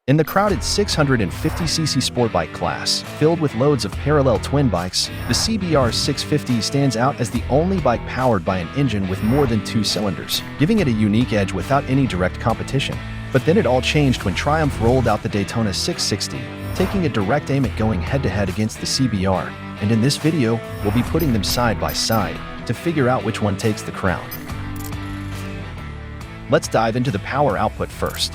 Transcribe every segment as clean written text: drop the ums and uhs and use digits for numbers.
In the crowded 650cc sport bike class, filled with loads of parallel twin bikes, the CBR650 stands out as the only bike powered by an engine with more than 2 cylinders, giving it a unique edge without any direct competition. But then it all changed when Triumph rolled out the Daytona 660, taking a direct aim at going head-to-head against the CBR, and in this video, we'll be putting them side by side to figure out which one takes the crown. Let's dive into the power output first.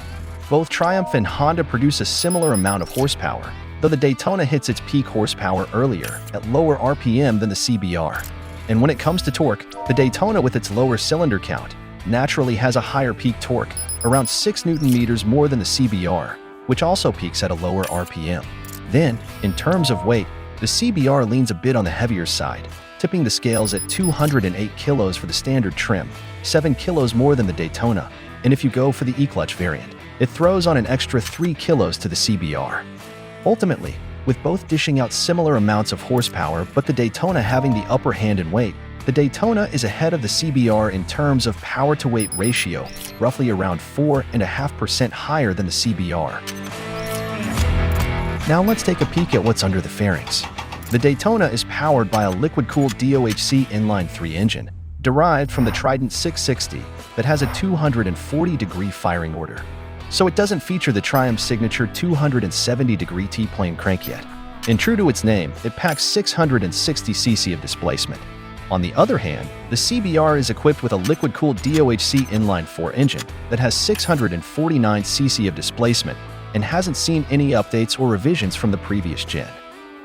Both Triumph and Honda produce a similar amount of horsepower, though the Daytona hits its peak horsepower earlier, at lower RPM than the CBR. And when it comes to torque, the Daytona with its lower cylinder count naturally has a higher peak torque, around 6 Nm more than the CBR, which also peaks at a lower RPM. Then, in terms of weight, the CBR leans a bit on the heavier side, tipping the scales at 208 kilos for the standard trim, 7 kilos more than the Daytona, and if you go for the E-clutch variant, it throws on an extra 3 kilos to the CBR. Ultimately, with both dishing out similar amounts of horsepower but the Daytona having the upper hand in weight, the Daytona is ahead of the CBR in terms of power-to-weight ratio, roughly around 4.5% higher than the CBR. Now let's take a peek at what's under the fairings. The Daytona is powered by a liquid-cooled DOHC inline-3 engine, derived from the Triumph 660 that has a 240-degree firing order. So it doesn't feature the Triumph signature 270-degree T-plane crank yet. And true to its name, it packs 660 cc of displacement. On the other hand, the CBR is equipped with a liquid-cooled DOHC inline-4 engine that has 649 cc of displacement and hasn't seen any updates or revisions from the previous gen.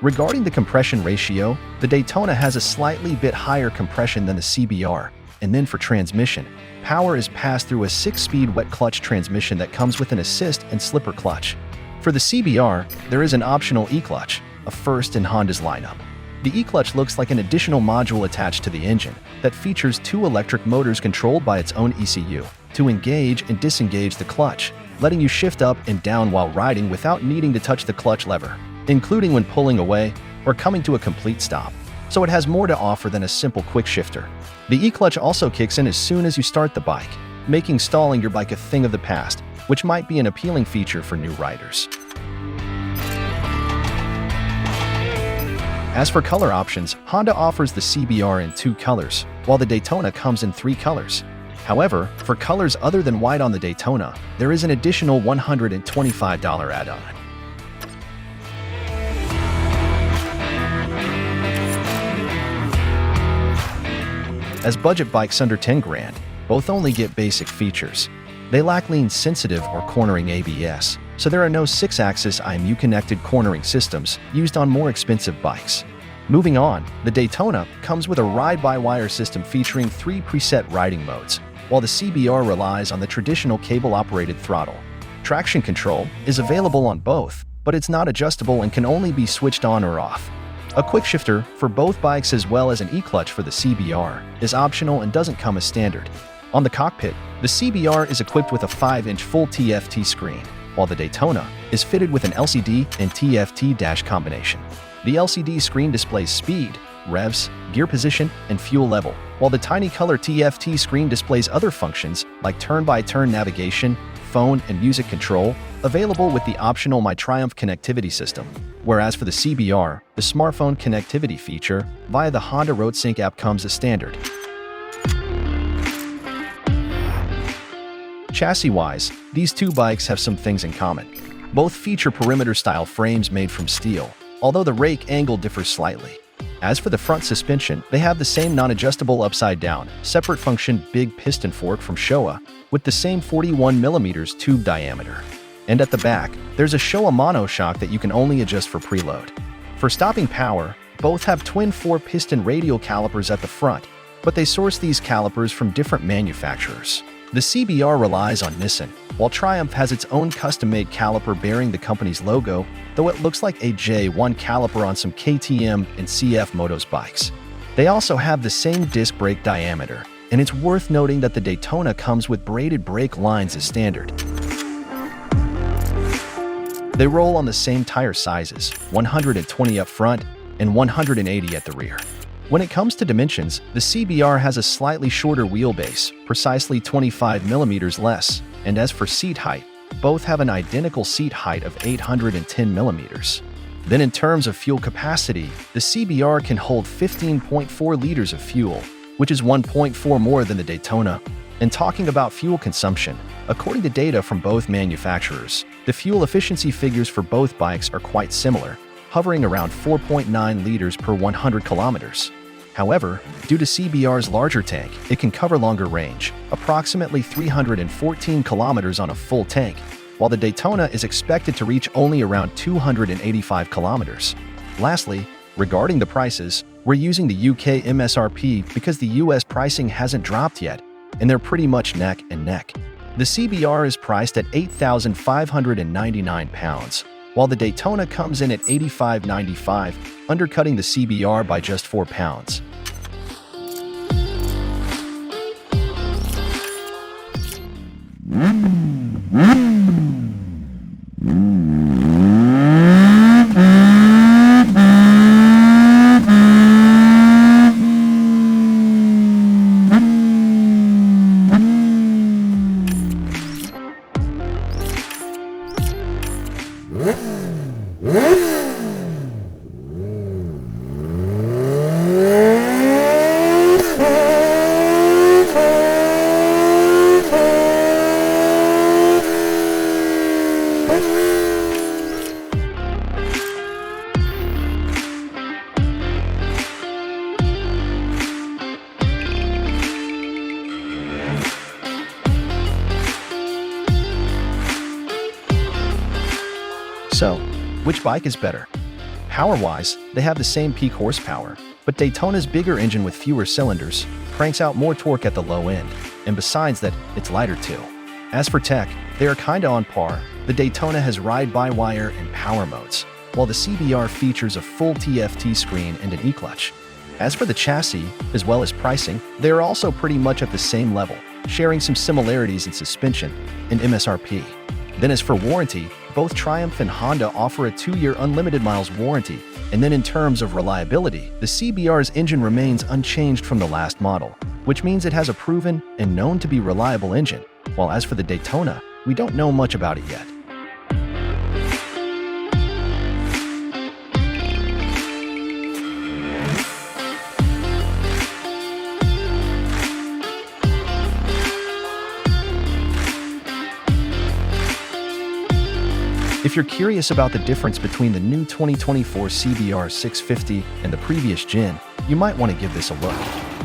Regarding the compression ratio, the Daytona has a slightly bit higher compression than the CBR, and then for transmission, power is passed through a 6-speed wet clutch transmission that comes with an assist and slipper clutch. For the CBR, there is an optional E-clutch, a first in Honda's lineup. The E-clutch looks like an additional module attached to the engine that features 2 electric motors controlled by its own ECU to engage and disengage the clutch, letting you shift up and down while riding without needing to touch the clutch lever, including when pulling away or coming to a complete stop. So it has more to offer than a simple quick shifter. The E-clutch also kicks in as soon as you start the bike, making stalling your bike a thing of the past, which might be an appealing feature for new riders. As for color options, Honda offers the CBR in 2 colors, while the Daytona comes in 3 colors. However, for colors other than white on the Daytona, there is an additional $125 add-on. As budget bikes under 10 grand, both only get basic features. They lack lean-sensitive or cornering ABS, so there are no 6-axis IMU-connected cornering systems used on more expensive bikes. Moving on, the Daytona comes with a ride-by-wire system featuring 3 preset riding modes, while the CBR relies on the traditional cable-operated throttle. Traction control is available on both, but it's not adjustable and can only be switched on or off. A quick shifter for both bikes as well as an E-clutch for the CBR is optional and doesn't come as standard. On the cockpit, the CBR is equipped with a 5-inch full TFT screen, while the Daytona is fitted with an LCD and TFT dash combination. The LCD screen displays speed, revs, gear position, and fuel level, while the tiny color TFT screen displays other functions like turn-by-turn navigation, phone and music control, available with the optional My Triumph connectivity system. Whereas for the CBR, the smartphone connectivity feature via the Honda RoadSync app comes as standard. Chassis-wise, these 2 bikes have some things in common. Both feature perimeter-style frames made from steel, although the rake angle differs slightly. As for the front suspension, they have the same non-adjustable upside-down, separate-function big piston fork from Showa, with the same 41mm tube diameter. And at the back, there's a Showa monoshock that you can only adjust for preload. For stopping power, both have twin 4-piston radial calipers at the front, but they source these calipers from different manufacturers. The CBR relies on Nissan, while Triumph has its own custom-made caliper bearing the company's logo, though it looks like a J1 caliper on some KTM and CF Motos bikes. They also have the same disc brake diameter, and it's worth noting that the Daytona comes with braided brake lines as standard. They roll on the same tire sizes, 120 up front and 180 at the rear. When it comes to dimensions, the CBR has a slightly shorter wheelbase, precisely 25mm less, and as for seat height, both have an identical seat height of 810 millimeters. Then in terms of fuel capacity, the CBR can hold 15.4 liters of fuel, which is 1.4 more than the Daytona. And talking about fuel consumption, according to data from both manufacturers, the fuel efficiency figures for both bikes are quite similar, hovering around 4.9 liters per 100 kilometers. However, due to CBR's larger tank, it can cover longer range, approximately 314 kilometers on a full tank, while the Daytona is expected to reach only around 285 kilometers. Lastly, regarding the prices, we're using the UK MSRP because the US pricing hasn't dropped yet, and they're pretty much neck and neck. The CBR is priced at £8,599, while the Daytona comes in at $85.95, undercutting the CBR by just £4. So, which bike is better? Power-wise, they have the same peak horsepower, but Daytona's bigger engine with fewer cylinders cranks out more torque at the low end, and besides that, it's lighter too. As for tech, they are kinda on par. The Daytona has ride-by-wire and power modes, while the CBR features a full TFT screen and an E-clutch. As for the chassis, as well as pricing, they are also pretty much at the same level, sharing some similarities in suspension and MSRP. Then as for warranty, both Triumph and Honda offer a 2-year unlimited miles warranty, and then in terms of reliability, the CBR's engine remains unchanged from the last model, which means it has a proven and known to be reliable engine, while as for the Daytona, we don't know much about it yet. If you're curious about the difference between the new 2024 CBR 650 and the previous gen, you might want to give this a look.